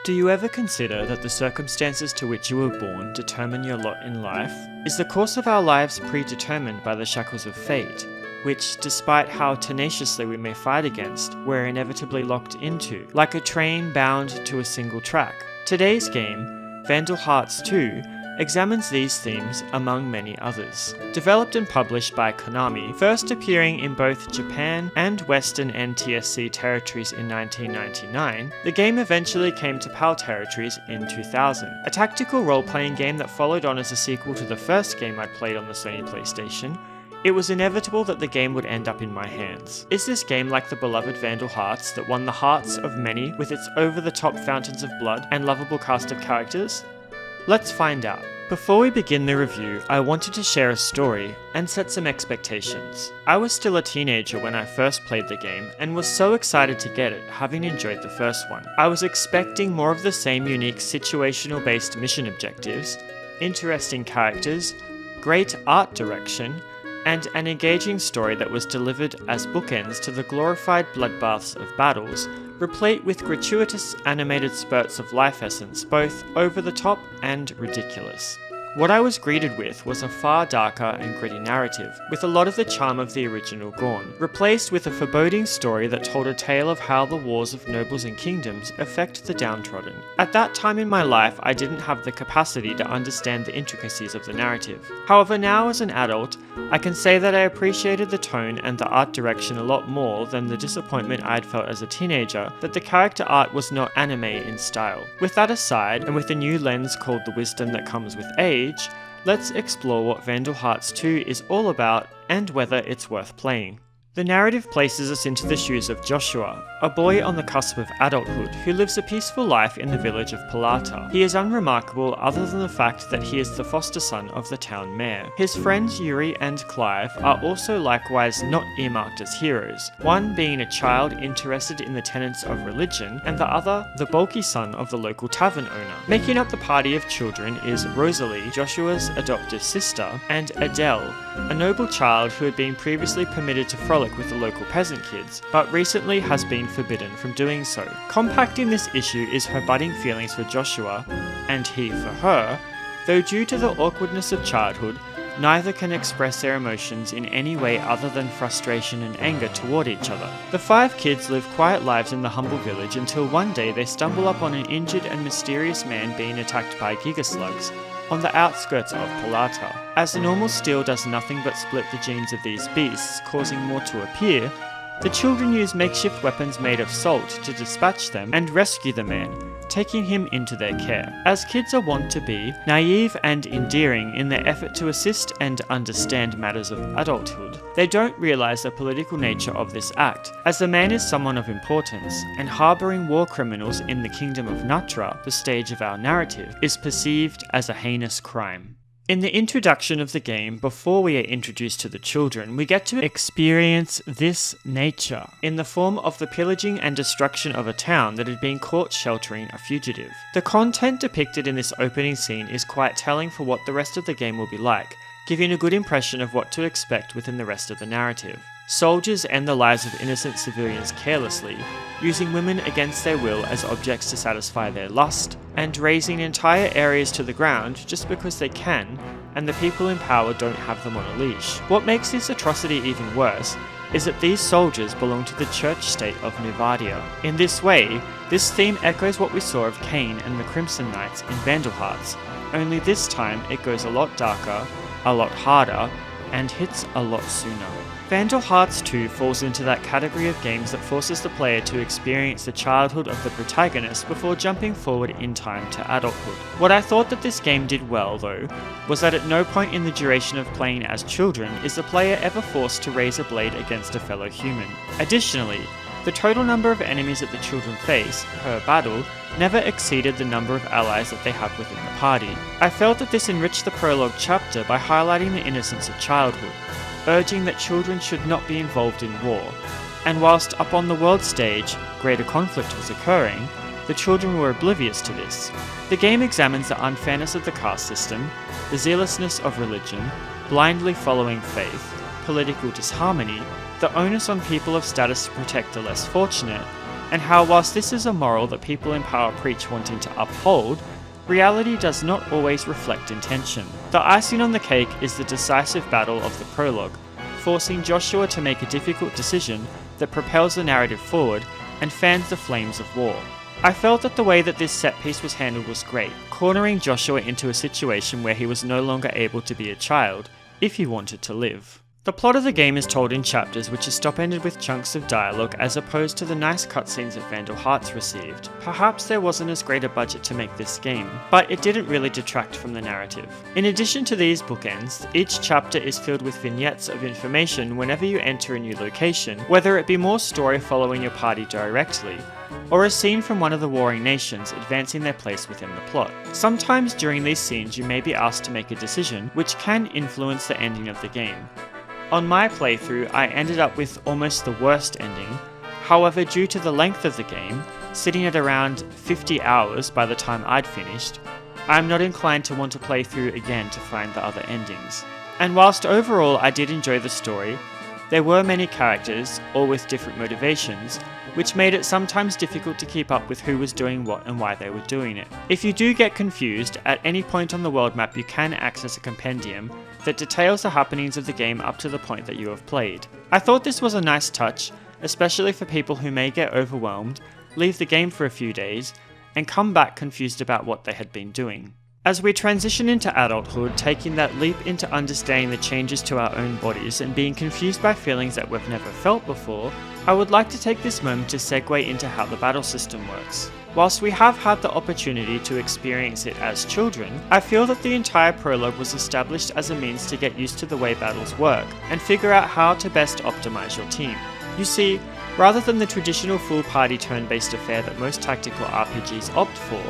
Do you ever consider that the circumstances to which you were born determine your lot in life? Is the course of our lives predetermined by the shackles of fate, which, despite how tenaciously we may fight against, we're inevitably locked into, like a train bound to a single track? Today's game, Vandal Hearts II, examines these themes among many others. Developed and published by Konami, first appearing in both Japan and Western NTSC territories in 1999, the game eventually came to PAL territories in 2000. A tactical role-playing game that followed on as a sequel to the first game I'd played on the Sony PlayStation, it was inevitable that the game would end up in my hands. Is this game like the beloved Vandal Hearts that won the hearts of many with its over-the-top fountains of blood and lovable cast of characters? Let's find out. Before we begin the review, I wanted to share a story and set some expectations. I was still a teenager when I first played the game and was so excited to get it, having enjoyed the first one. I was expecting more of the same unique situational-based mission objectives, interesting characters, great art direction, and an engaging story that was delivered as bookends to the glorified bloodbaths of battles, replete with gratuitous animated spurts of life essence, both over the top and ridiculous. What I was greeted with was a far darker and gritty narrative, with a lot of the charm of the original gone, replaced with a foreboding story that told a tale of how the wars of nobles and kingdoms affect the downtrodden. At that time in my life, I didn't have the capacity to understand the intricacies of the narrative. However, now as an adult, I can say that I appreciated the tone and the art direction a lot more than the disappointment I'd felt as a teenager that the character art was not anime in style. With that aside, and with a new lens called the wisdom that comes with age, let's explore what Vandal Hearts II is all about and whether it's worth playing. The narrative places us into the shoes of Joshua, a boy on the cusp of adulthood who lives a peaceful life in the village of Polata. He is unremarkable other than the fact that he is the foster son of the town mayor. His friends Yuri and Clive are also likewise not earmarked as heroes, one being a child interested in the tenets of religion, and the other the bulky son of the local tavern owner. Making up the party of children is Rosalie, Joshua's adoptive sister, and Adele, a noble child who had been previously permitted to frolic with the local peasant kids, but recently has been forbidden from doing so. Compacting this issue is her budding feelings for Joshua, and he for her, though due to the awkwardness of childhood, neither can express their emotions in any way other than frustration and anger toward each other. The 5 kids live quiet lives in the humble village until one day they stumble upon an injured and mysterious man being attacked by gigaslugs on the outskirts of Polata. As the normal steel does nothing but split the genes of these beasts, causing more to appear, the children use makeshift weapons made of salt to dispatch them and rescue the man, taking him into their care. As kids are wont to be, naive and endearing in their effort to assist and understand matters of adulthood, they don't realise the political nature of this act, as the man is someone of importance, and harbouring war criminals in the kingdom of Natra, the stage of our narrative, is perceived as a heinous crime. In the introduction of the game, before we are introduced to the children, we get to experience this nature in the form of the pillaging and destruction of a town that had been caught sheltering a fugitive. The content depicted in this opening scene is quite telling for what the rest of the game will be like, giving a good impression of what to expect within the rest of the narrative. Soldiers end the lives of innocent civilians carelessly, using women against their will as objects to satisfy their lust, and razing entire areas to the ground just because they can, and the people in power don't have them on a leash. What makes this atrocity even worse is that these soldiers belong to the church-state of Nuvadia. In this way, this theme echoes what we saw of Cain and the Crimson Knights in Vandal Hearts, only this time it goes a lot darker, a lot harder, and hits a lot sooner. Vandal Hearts II falls into that category of games that forces the player to experience the childhood of the protagonist before jumping forward in time to adulthood. What I thought that this game did well, though, was that at no point in the duration of playing as children is the player ever forced to raise a blade against a fellow human. Additionally, the total number of enemies that the children face, per battle, never exceeded the number of allies that they have within the party. I felt that this enriched the prologue chapter by highlighting the innocence of childhood, urging that children should not be involved in war, and whilst up on the world stage greater conflict was occurring, the children were oblivious to this. The game examines the unfairness of the caste system, the zealousness of religion, blindly following faith, political disharmony, the onus on people of status to protect the less fortunate, and how whilst this is a moral that people in power preach wanting to uphold, reality does not always reflect intention. The icing on the cake is the decisive battle of the prologue, forcing Joshua to make a difficult decision that propels the narrative forward and fans the flames of war. I felt that the way that this set piece was handled was great, cornering Joshua into a situation where he was no longer able to be a child, if he wanted to live. The plot of the game is told in chapters which are stop-ended with chunks of dialogue as opposed to the nice cutscenes that Vandal Hearts received. Perhaps there wasn't as great a budget to make this game, but it didn't really detract from the narrative. In addition to these bookends, each chapter is filled with vignettes of information whenever you enter a new location, whether it be more story following your party directly, or a scene from one of the warring nations advancing their place within the plot. Sometimes during these scenes you may be asked to make a decision, which can influence the ending of the game. On my playthrough, I ended up with almost the worst ending. However, due to the length of the game, sitting at around 50 hours by the time I'd finished, I'm not inclined to want to play through again to find the other endings. And whilst overall I did enjoy the story, there were many characters, all with different motivations, which made it sometimes difficult to keep up with who was doing what and why they were doing it. If you do get confused, at any point on the world map you can access a compendium that details the happenings of the game up to the point that you have played. I thought this was a nice touch, especially for people who may get overwhelmed, leave the game for a few days, and come back confused about what they had been doing. As we transition into adulthood, taking that leap into understanding the changes to our own bodies and being confused by feelings that we've never felt before, I would like to take this moment to segue into how the battle system works. Whilst we have had the opportunity to experience it as children, I feel that the entire prologue was established as a means to get used to the way battles work and figure out how to best optimize your team. You see, rather than the traditional full party turn-based affair that most tactical RPGs opt for,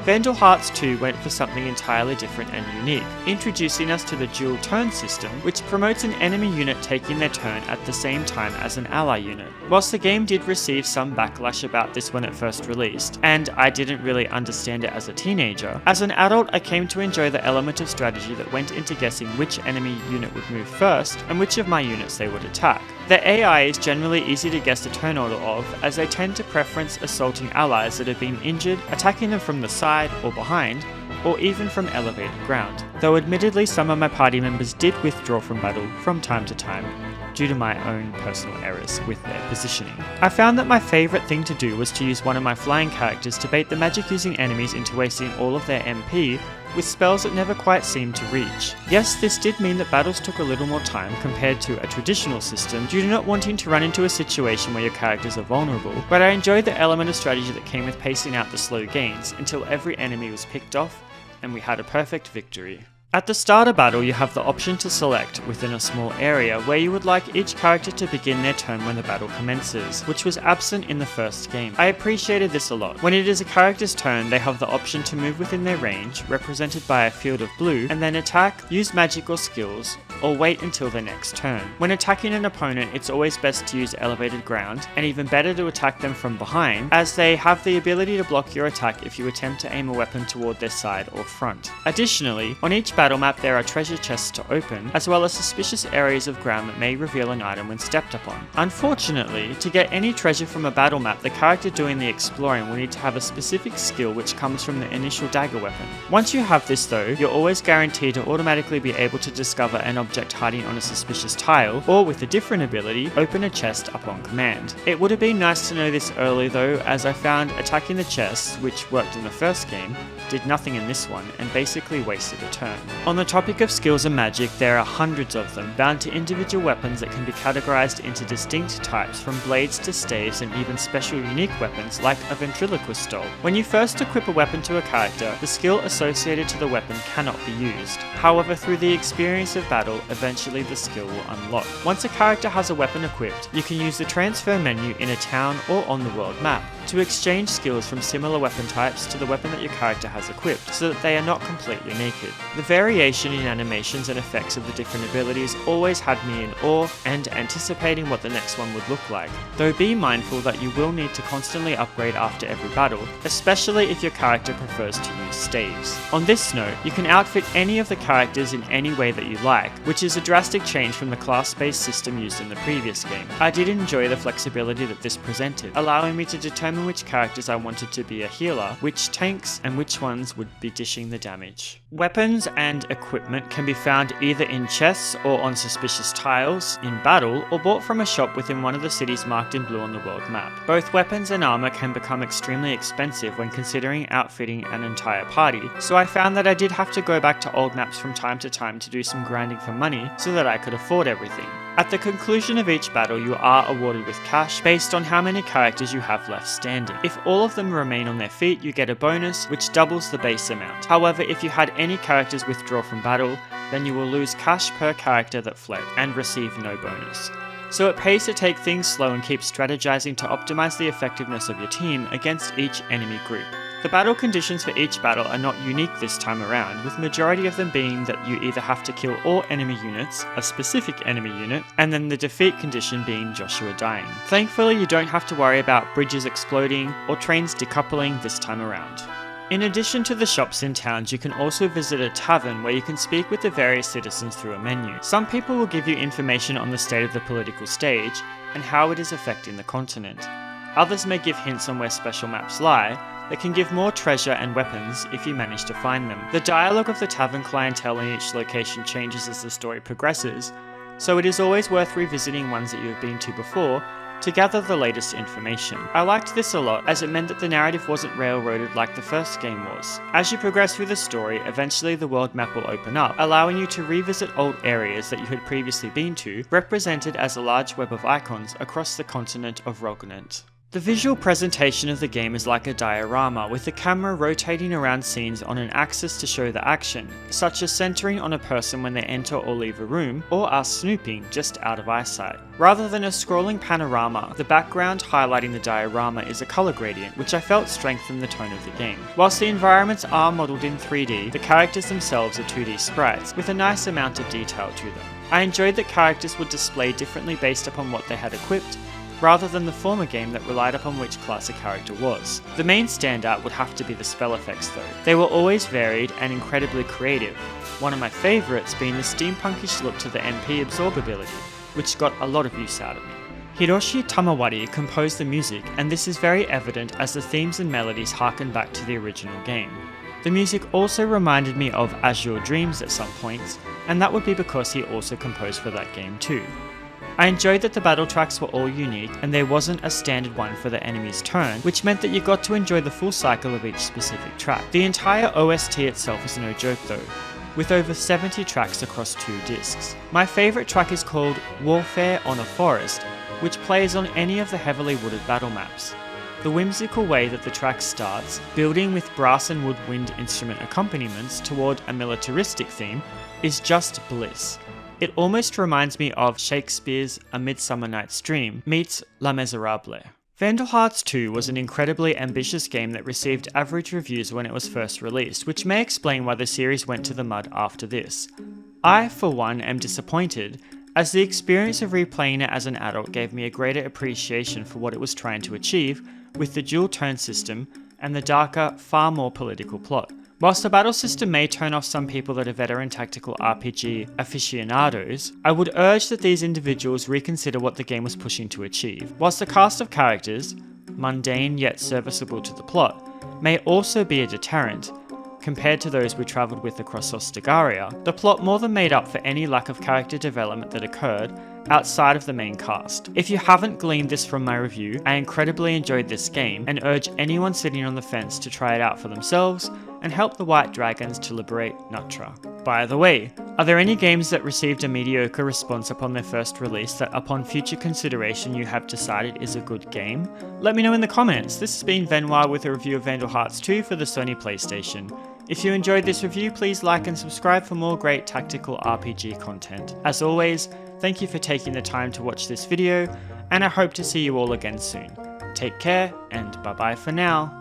Vandal Hearts II went for something entirely different and unique, introducing us to the dual turn system, which promotes an enemy unit taking their turn at the same time as an ally unit. Whilst the game did receive some backlash about this when it first released, and I didn't really understand it as a teenager, as an adult I came to enjoy the element of strategy that went into guessing which enemy unit would move first and which of my units they would attack. The AI is generally easy to guess the turn order of, as they tend to preference assaulting allies that have been injured, attacking them from the side or behind, or even from elevated ground. Though admittedly some of my party members did withdraw from battle from time to time, due to my own personal errors with their positioning. I found that my favourite thing to do was to use one of my flying characters to bait the magic using enemies into wasting all of their MP with spells that never quite seemed to reach. Yes, this did mean that battles took a little more time compared to a traditional system due to not wanting to run into a situation where your characters are vulnerable, but I enjoyed the element of strategy that came with pacing out the slow gains until every enemy was picked off and we had a perfect victory. At the start of battle, you have the option to select within a small area where you would like each character to begin their turn when the battle commences, which was absent in the first game. I appreciated this a lot. When it is a character's turn, they have the option to move within their range, represented by a field of blue, and then attack, use magic or skills, or wait until their next turn. When attacking an opponent, it's always best to use elevated ground, and even better to attack them from behind, as they have the ability to block your attack if you attempt to aim a weapon toward their side or front. Additionally, on each battle map there are treasure chests to open, as well as suspicious areas of ground that may reveal an item when stepped upon. Unfortunately, to get any treasure from a battle map, the character doing the exploring will need to have a specific skill which comes from the initial dagger weapon. Once you have this though, you're always guaranteed to automatically be able to discover an object hiding on a suspicious tile, or with a different ability, open a chest upon command. It would have been nice to know this early though, as I found attacking the chests, which worked in the first game, did nothing in this one, and basically wasted a turn. On the topic of skills and magic, there are hundreds of them, bound to individual weapons that can be categorized into distinct types, from blades to staves and even special unique weapons like a ventriloquist stole. When you first equip a weapon to a character, the skill associated to the weapon cannot be used. However, through the experience of battle, eventually the skill will unlock. Once a character has a weapon equipped, you can use the transfer menu in a town or on the world map to exchange skills from similar weapon types to the weapon that your character has equipped, so that they are not completely naked. The variation in animations and effects of the different abilities always had me in awe and anticipating what the next one would look like, though be mindful that you will need to constantly upgrade after every battle, especially if your character prefers to use staves. On this note, you can outfit any of the characters in any way that you like, which is a drastic change from the class-based system used in the previous game. I did enjoy the flexibility that this presented, allowing me to determine which characters I wanted to be a healer, which tanks, and which ones would be dishing the damage. Weapons and equipment can be found either in chests or on suspicious tiles, in battle, or bought from a shop within one of the cities marked in blue on the world map. Both weapons and armor can become extremely expensive when considering outfitting an entire party, so I found that I did have to go back to old maps from time to time to do some grinding for money so that I could afford everything. At the conclusion of each battle, you are awarded with cash based on how many characters you have left standing. If all of them remain on their feet, you get a bonus, which doubles the base amount. However, if you had any characters withdraw from battle, then you will lose cash per character that fled, and receive no bonus. So it pays to take things slow and keep strategizing to optimize the effectiveness of your team against each enemy group. The battle conditions for each battle are not unique this time around, with majority of them being that you either have to kill all enemy units, a specific enemy unit, and then the defeat condition being Joshua dying. Thankfully, you don't have to worry about bridges exploding or trains decoupling this time around. In addition to the shops in towns, you can also visit a tavern where you can speak with the various citizens through a menu. Some people will give you information on the state of the political stage and how it is affecting the continent. Others may give hints on where special maps lie that can give more treasure and weapons if you manage to find them. The dialogue of the tavern clientele in each location changes as the story progresses, so it is always worth revisiting ones that you have been to before to gather the latest information. I liked this a lot as it meant that the narrative wasn't railroaded like the first game was. As you progress through the story, eventually the world map will open up, allowing you to revisit old areas that you had previously been to, represented as a large web of icons across the continent of Rogunant. The visual presentation of the game is like a diorama, with the camera rotating around scenes on an axis to show the action, such as centering on a person when they enter or leave a room, or are snooping just out of eyesight. Rather than a scrolling panorama, the background highlighting the diorama is a colour gradient, which I felt strengthened the tone of the game. Whilst the environments are modelled in 3D, the characters themselves are 2D sprites, with a nice amount of detail to them. I enjoyed that characters would display differently based upon what they had equipped, rather than the former game that relied upon which class a character was. The main standout would have to be the spell effects though. They were always varied and incredibly creative, one of my favourites being the steampunkish look to the MP absorb ability, which got a lot of use out of me. Hiroshi Tamawari composed the music, and this is very evident as the themes and melodies harken back to the original game. The music also reminded me of Azure Dreams at some points, and that would be because he also composed for that game too. I enjoyed that the battle tracks were all unique and there wasn't a standard one for the enemy's turn, which meant that you got to enjoy the full cycle of each specific track. The entire OST itself is no joke though, with over 70 tracks across 2 discs. My favourite track is called Warfare on a Forest, which plays on any of the heavily wooded battle maps. The whimsical way that the track starts, building with brass and woodwind instrument accompaniments toward a militaristic theme, is just bliss. It almost reminds me of Shakespeare's A Midsummer Night's Dream meets Les Miserables. Vandal Hearts II was an incredibly ambitious game that received average reviews when it was first released, which may explain why the series went to the mud after this. I, for one, am disappointed, as the experience of replaying it as an adult gave me a greater appreciation for what it was trying to achieve with the dual turn system and the darker, far more political plot. Whilst the battle system may turn off some people that are veteran tactical RPG aficionados, I would urge that these individuals reconsider what the game was pushing to achieve. Whilst the cast of characters, mundane yet serviceable to the plot, may also be a deterrent, compared to those we travelled with across Ostegaria, the plot more than made up for any lack of character development that occurred outside of the main cast. If you haven't gleaned this from my review, I incredibly enjoyed this game and urge anyone sitting on the fence to try it out for themselves and help the White Dragons to liberate Nutra. By the way, are there any games that received a mediocre response upon their first release that upon future consideration you have decided is a good game? Let me know in the comments. This has been Venoir with a review of Vandal Hearts II for the Sony PlayStation. If you enjoyed this review, please like and subscribe for more great tactical RPG content. As always, thank you for taking the time to watch this video, and I hope to see you all again soon. Take care, and bye bye for now.